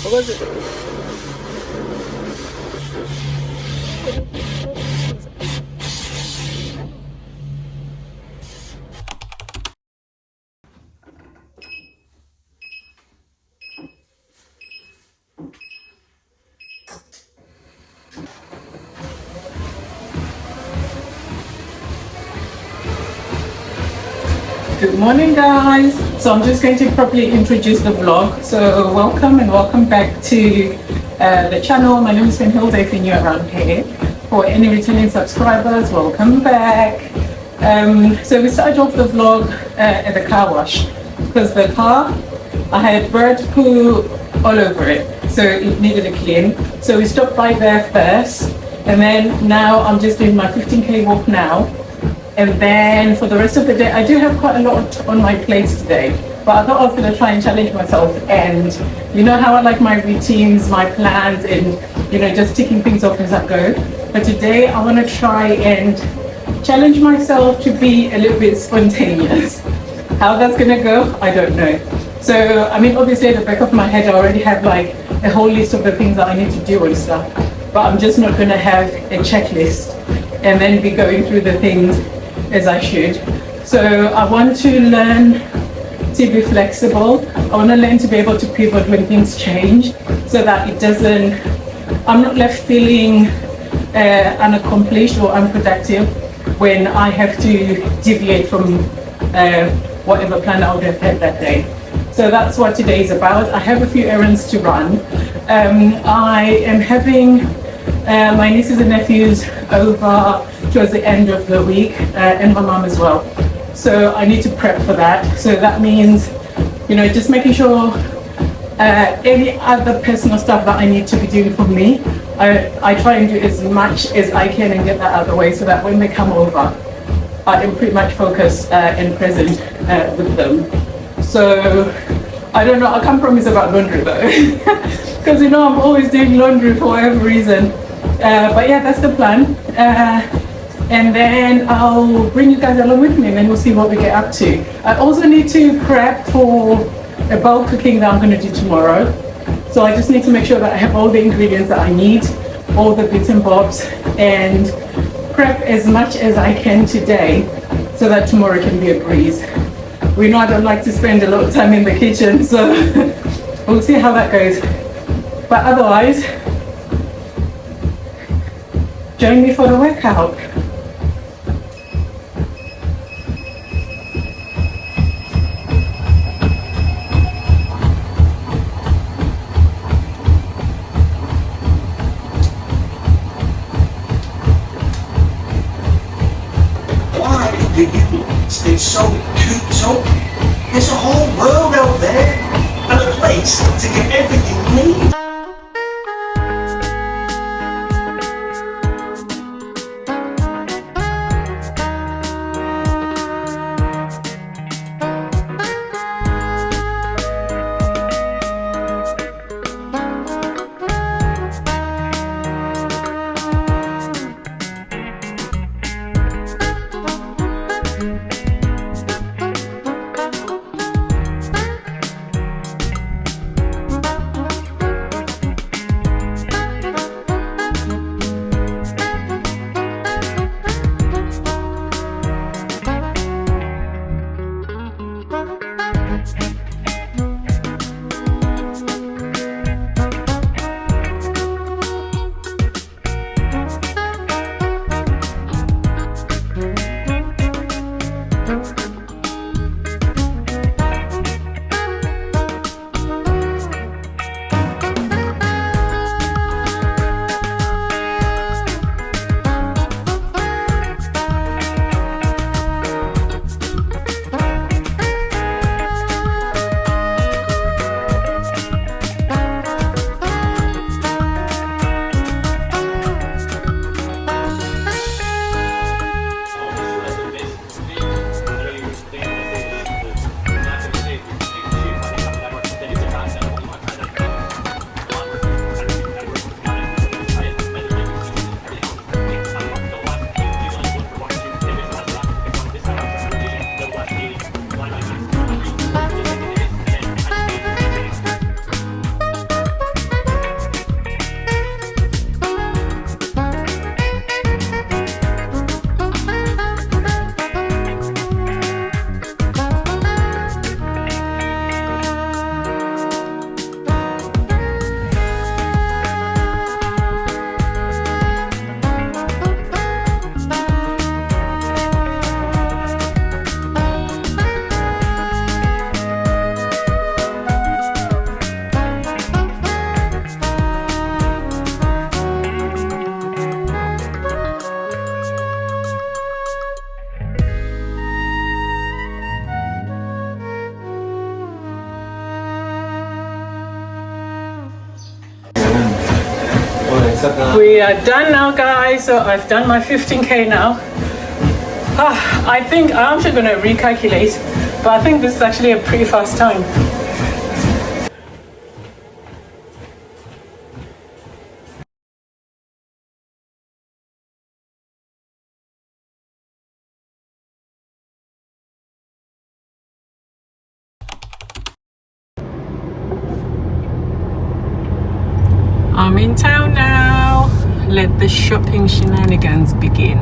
What was it? Good morning, guys. So I'm just going to properly introduce the vlog. So welcome and welcome back to the channel. My name is Penhilda if you're new around here. For any returning subscribers, welcome back. So we started off the vlog at the car wash because the car, I had bird poo all over it, so it needed a clean. So we stopped by there first, and then now I'm just doing my 15k walk now. And then for the rest of the day, I do have quite a lot on my plate today, but I thought I was going to try and challenge myself. And you know how I like my routines, my plans, and you know, just ticking things off as I go. But today I want to try and challenge myself to be a little bit spontaneous. How that's going to go, I don't know. So, I mean, obviously at the back of my head, I already have like a whole list of the things that I need to do and stuff, but I'm just not going to have a checklist and then be going through the things as I should. So I want to learn to be flexible. I want to learn to be able to pivot when things change so that it doesn't, I'm not left feeling unaccomplished or unproductive when I have to deviate from whatever plan I would have had that day. So that's what today is about. I have a few errands to run. I am having my nieces and nephews over towards the end of the week, and my mum as well. So I need to prep for that. So that means, you know, just making sure any other personal stuff that I need to be doing for me, I try and do as much as I can and get that out of the way so that when they come over, I am pretty much focused and present with them. So I don't know, I can't promise about laundry though, because you know I'm always doing laundry for whatever reason. But yeah, that's the plan. And then I'll bring you guys along with me and then we'll see what we get up to. I also need to prep for a bulk cooking that I'm going to do tomorrow. So I just need to make sure that I have all the ingredients that I need, all the bits and bobs, and prep as much as I can today so that tomorrow can be a breeze. We know I don't like to spend a lot of time in the kitchen, so we'll see how that goes. But otherwise, join me for the workout. Why do you stay so cooped up? There's a whole world out there and a place to get everything you need. We are done now, guys. So I've done my 15K now. I think I'm actually going to recalculate, but I think this is actually a pretty fast time. I'm in town now. Let the shopping shenanigans begin.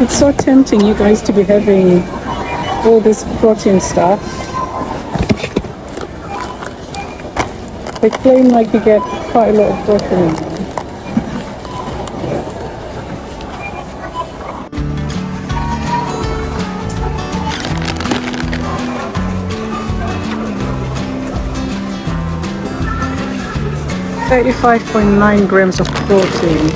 It's so tempting, you guys, to be having all this protein stuff. They claim like you get quite a lot of protein. .9 grams of protein.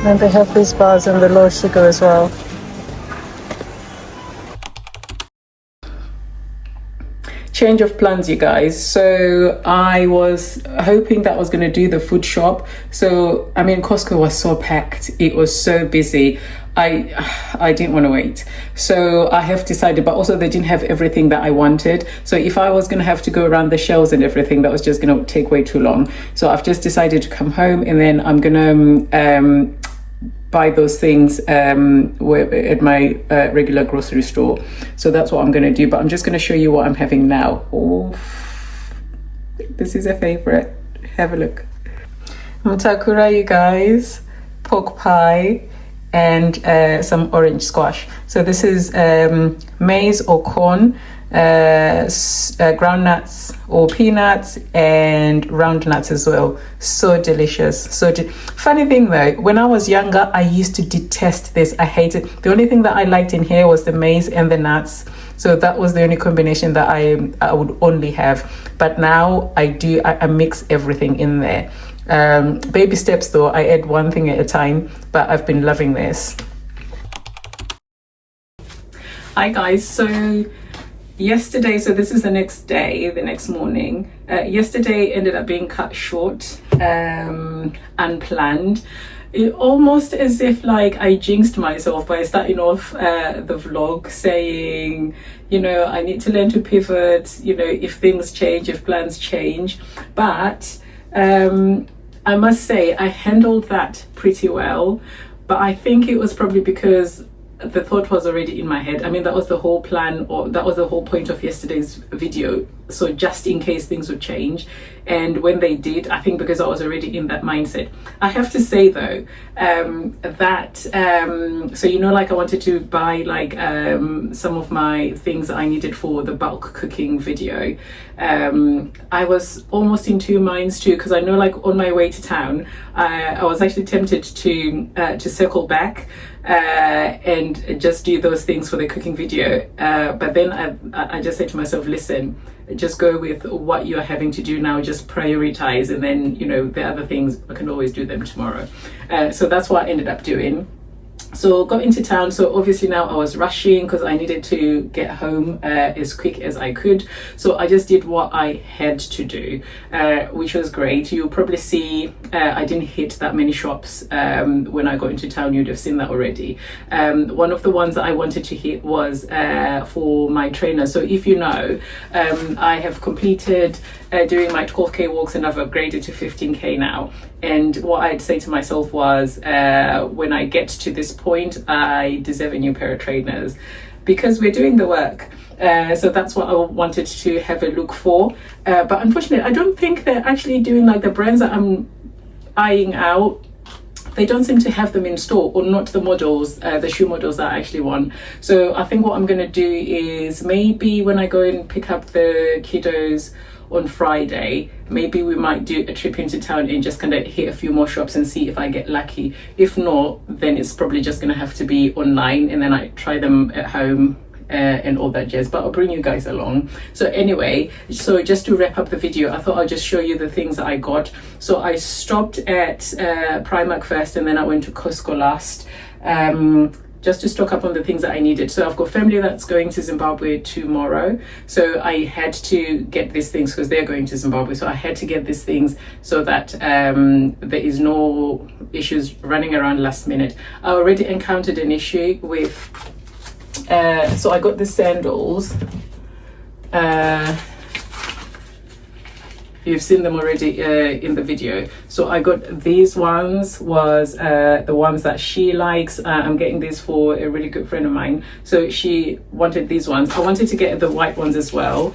And they have these bars and the low sugar as well. Change of plans, you guys. So I was hoping that I was going to do the food shop. So I mean, Costco was so packed, it was so busy. I didn't want to wait, so I have decided, but also they didn't have everything that I wanted. So if I was going to have to go around the shelves and everything, that was just going to take way too long. So I've just decided to come home, and then I'm going to buy those things at my regular grocery store. So that's what I'm going to do, but I'm just going to show you what I'm having now. Oh, this is a favorite. Have a look. Mutakura, you guys, pork pie, and some orange squash. So this is maize or corn, ground nuts or peanuts, and round nuts as well. So delicious. Funny thing though, when I was younger, I used to detest this. I hated. The only thing that I liked in here was the maize and the nuts. So that was the only combination that I would only have. But now I mix everything in there. Baby steps though, I add one thing at a time, but I've been loving this. Hi guys, so yesterday, so this is the next day, the next morning. Yesterday ended up being cut short, unplanned. It almost as if like I jinxed myself by starting off the vlog saying, you know, I need to learn to pivot, you know, if things change, if plans change. But I must say I handled that pretty well, but I think it was probably because the thought was already in my head. I mean, that was the whole plan, or that was the whole point of yesterday's video. So just in case things would change. And when they did, I think because I was already in that mindset. I have to say though, so you know, like I wanted to buy like some of my things that I needed for the bulk cooking video. I was almost in two minds too, because I know like on my way to town, I was actually tempted to circle back and just do those things for the cooking video. But then I just said to myself, listen, just go with what you're having to do now, just prioritize, and then, you know, the other things I can always do them tomorrow. So that's what I ended up doing. So got into town. So obviously now I was rushing because I needed to get home as quick as I could. So I just did what I had to do, which was great. You'll probably see I didn't hit that many shops when I got into town. You'd have seen that already. One of the ones that I wanted to hit was for my trainer. So if you know, I have completed doing my 12k walks, and I've upgraded to 15k now. And what I'd say to myself was, when I get to this point, I deserve a new pair of trainers, because we're doing the work. So that's what I wanted to have a look for. But unfortunately, I don't think they're actually doing like the brands that I'm eyeing out. They don't seem to have them in store, or not the models, the shoe models that I actually want. So I think what I'm going to do is maybe when I go and pick up the kiddos on Friday, maybe we might do a trip into town and just kind of hit a few more shops and see if I get lucky. If not, then it's probably just going to have to be online, and then I try them at home and all that jazz, but I'll bring you guys along. So anyway, so just to wrap up the video, I thought I'll just show you the things that I got. So I stopped at Primark first, and then I went to Costco last, just to stock up on the things that I needed. So I've got family that's going to Zimbabwe tomorrow, so I had to get these things because they're going to Zimbabwe. So I had to get these things so that there is no issues running around last minute. I already encountered an issue with so I got the sandals. You've seen them already in the video. So I got these ones, was the ones that she likes. I'm getting these for a really good friend of mine. So she wanted these ones. I wanted to get the white ones as well.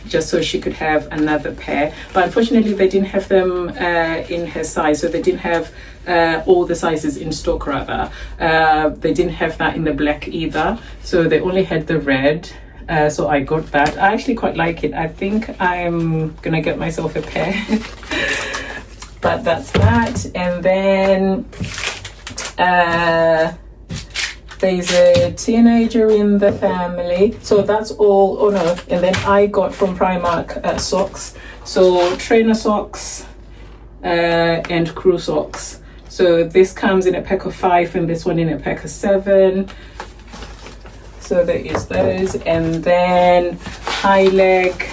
just so she could have another pair. But unfortunately, they didn't have them in her size, so they didn't have all the sizes in stock rather. They didn't have that in the black either, so they only had the red. So I got that. I actually quite like it. I think I'm gonna get myself a pair. But that's that. And then there's a teenager in the family, so that's all. Oh no. And then I got from Primark socks, so trainer socks and crew socks. So this comes in a pack of 5 and this one in a pack of 7. So there is those. And then high leg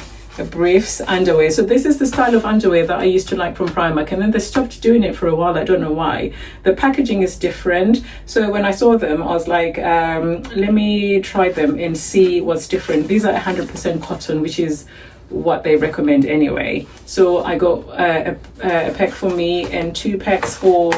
briefs underwear. So this is the style of underwear that I used to like from Primark, and then they stopped doing it for a while. I don't know why. The packaging is different, so when I saw them I was like, let me try them and see what's different. These are 100% cotton, which is what they recommend anyway. So I got a pack for me and 2 packs for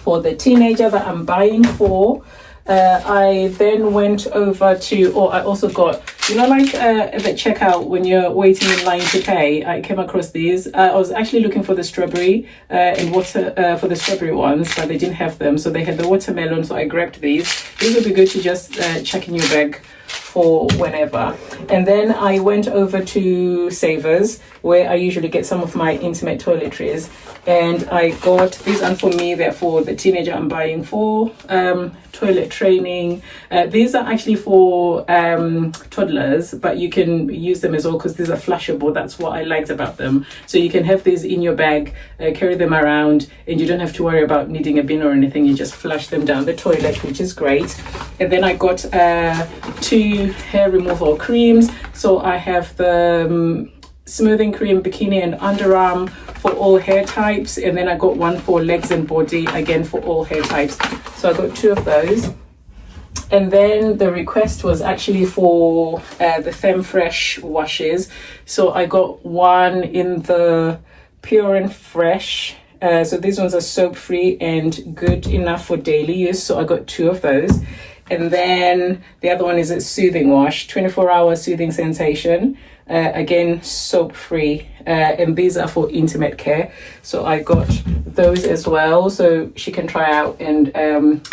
the teenager that I'm buying for. I then went over to, or I also got, you know, like the checkout when you're waiting in line to pay. I came across these. I was actually looking for the strawberry and water for the strawberry ones, but they didn't have them. So they had the watermelon, so I grabbed these. These would be good to just check in your bag for whenever. And then I went over to Savers, where I usually get some of my intimate toiletries, and I got these. And for me, they're for the teenager I'm buying for toilet training. These are actually for toddlers, but you can use them as well because these are flushable. That's what I liked about them. So you can have these in your bag, carry them around, and you don't have to worry about needing a bin or anything. You just flush them down the toilet, which is great. And then I got 2 hair removal creams. So I have the smoothing cream, bikini and underarm for all hair types, and then I got one for legs and body, again for all hair types. So I got 2 of those. And then the request was actually for the Femfresh washes. So I got one in the Pure and Fresh. So these ones are soap free and good enough for daily use. So I got 2 of those. And then the other one is a soothing wash, 24-hour soothing sensation. Again, soap free, and these are for intimate care. So I got those as well, so she can try out and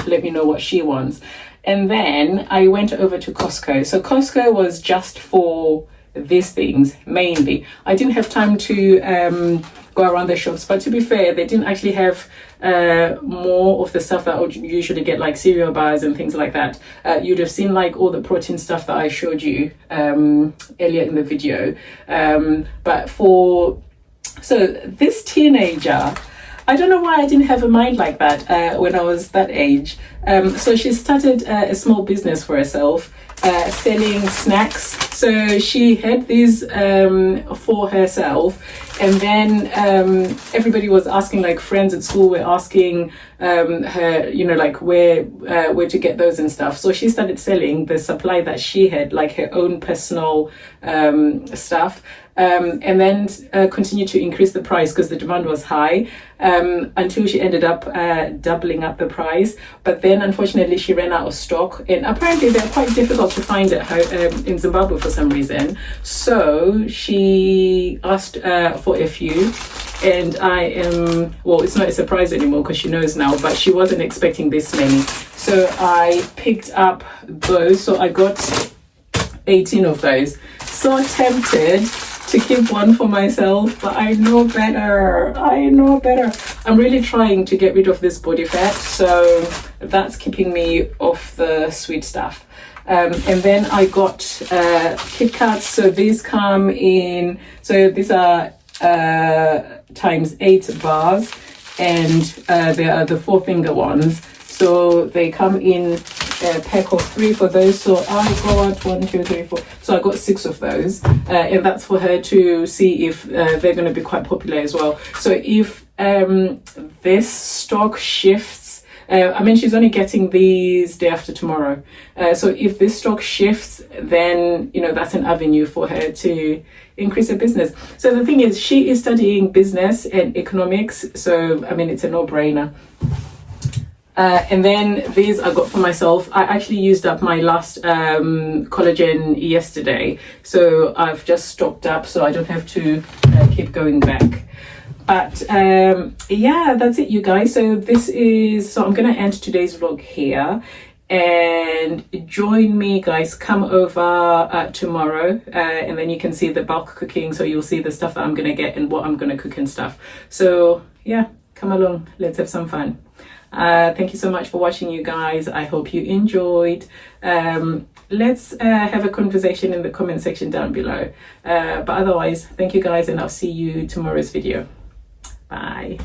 let me know what she wants. And then I went over to Costco. So Costco was just for these things mainly. I didn't have time to go around the shops, but to be fair, they didn't actually have more of the stuff that I would usually get, like cereal bars and things like that. You'd have seen like all the protein stuff that I showed you earlier in the video. But so this teenager, I don't know why I didn't have a mind like that when I was that age. So she started a small business for herself, selling snacks. So she had these for herself, and then everybody was asking, like friends at school were asking her, you know, like where to get those and stuff. So she started selling the supply that she had, like her own personal stuff. And then continued to increase the price because the demand was high, until she ended up doubling up the price. But then unfortunately she ran out of stock, and apparently they're quite difficult to find at in Zimbabwe for some reason. So she asked for a few, and I am, well, it's not a surprise anymore because she knows now, but she wasn't expecting this many. So I picked up those. So I got 18 of those. So tempted to keep one for myself, but I know better. I'm really trying to get rid of this body fat, so that's keeping me off the sweet stuff. And then I got Kit Kats. So these come in, so these are times 8 bars, and they are the 4-finger ones. So they come in a pack of 3 for those. So I got 1, 2, 3, 4. So I got 6 of those, and that's for her to see if they're going to be quite popular as well. So if this stock shifts, I mean, she's only getting these day after tomorrow. So if this stock shifts, then, you know, that's an avenue for her to increase her business. So the thing is, she is studying business and economics. So, I mean, it's a no-brainer. And then these I got for myself. I actually used up my last collagen yesterday, so I've just stocked up so I don't have to keep going back. But yeah, that's it, you guys. So I'm gonna end today's vlog here, and join me, guys. Come over tomorrow, and then you can see the bulk cooking, so you'll see the stuff that I'm gonna get and what I'm gonna cook and stuff. So yeah, come along, let's have some fun. Thank you so much for watching, you guys. I hope you enjoyed. Let's have a conversation in the comment section down below, but otherwise, thank you guys, and I'll see you tomorrow's video. Bye.